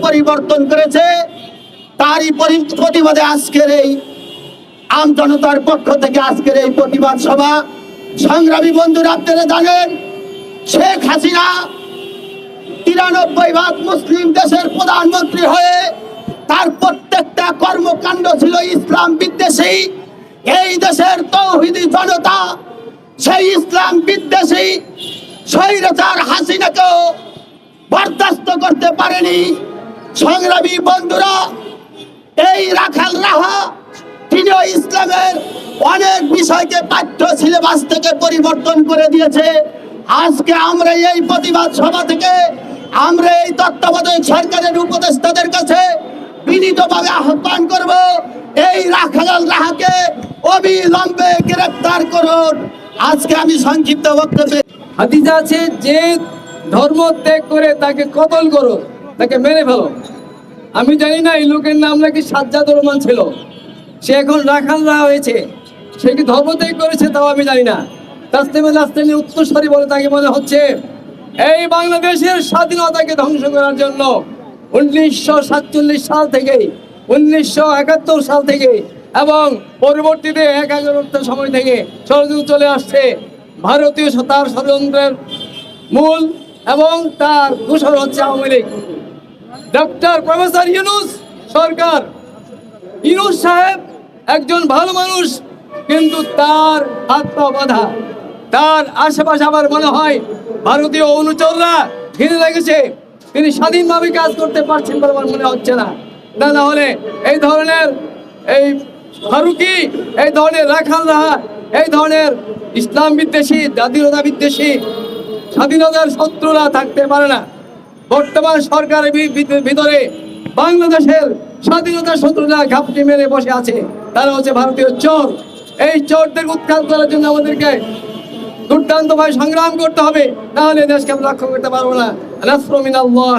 পরিবর্তন করেছে, তারই প্রতিবাদে আজকের এই আমজনতার পক্ষ থেকে আজকের এই প্রতিবাদ সভা। সংগ্রামী বন্ধুরা, আপনারা জানেন শেখ হাসিনা 93 মুসলিম দেশের প্রধানমন্ত্রী হয়ে তার প্রত্যেকটা কর্মকাণ্ড ছিল ইসলাম বিদ্বেষী। এই দেশের তৌহিদি জনতা সেই ইসলাম বিদ্বেষী স্বৈরাচার হাসিনাকেও বরদাস্ত করতে পারেনি। সংগ্রামী বন্ধুরা, এই রাখাল রাহা তিনিও ইসলামের অনেক বিষয়কে পাঠ্য সিলেবাস থেকে পরিবর্তন করে দিয়েছে। আজকে আমরা এই প্রতিবাদ সভা থেকে আমরা এই তত্ত্বাবধায়ক সরকারের উপদেষ্টাদের কাছে বিনীতভাবে আহ্বান করব, এই রাখাল রাহাকে অবিলম্বে গ্রেফতার করুন। আজকে আমি সংক্ষিপ্ত বক্তব্যে হাদিসে আছে যে ধর্ম ত্যাগ করে তাকে কতল করো, তাকে মেরে ফেলো। আমি জানি না এই লোকের নাম নাকি সাজ্জাদুর রহমান ছিল, সে এখন রাখাল রাহা হয়েছে। সে কি ধর্ম ত্যাগ করেছে তাও আমি জানি না। তাস্তেমে উত্তরস্বরী বলে তাকে মনে হচ্ছে এই বাংলাদেশের স্বাধীনতাকে ধ্বংস করার জন্য 1947 সাল থেকে 1971 সাল থেকে এবং পরবর্তীতে 11 সময় থেকে ষড়যন্ত্র চলে আসছে। ভারতীয় তার ষড়যন্ত্রের মূল এবং তার দূষণ হচ্ছে আওয়ামী লীগ। ডক্টর প্রফেসর ইউনূস সরকার, ইউনূস সাহেব একজন ভালো মানুষ, কিন্তু তার হাত পা বাঁধা। তার আশেপাশে আমার মনে হয় ভারতীয় অনুচররা ঘিরে লেগেছে। তিনি স্বাধীনভাবে কাজ করতে পারছেন বলে আমার মনে হচ্ছে না। না হলে এই ধরনের এই ফারুকি, এই ধরনের রাখাল রাহা, এই ধরনের ইসলাম বিদ্বেষী, জাতীয়তা বিদ্বেষী, স্বাধীনতার শত্রুরা থাকতে পারে না। বর্তমান সরকারের ভিতরে বাংলাদেশের স্বাধীনতার শত্রুরা ঘাপটি মেরে বসে আছে। তারা হচ্ছে ভারতীয় চোর। এই চোরদের উৎখাত করার জন্য আমাদেরকে দুর্দান্তভাবে সংগ্রাম করতে হবে, নাহলে দেশকে আমরা রক্ষা করতে পারবো না। নাসরুম মিনাল্লাহ।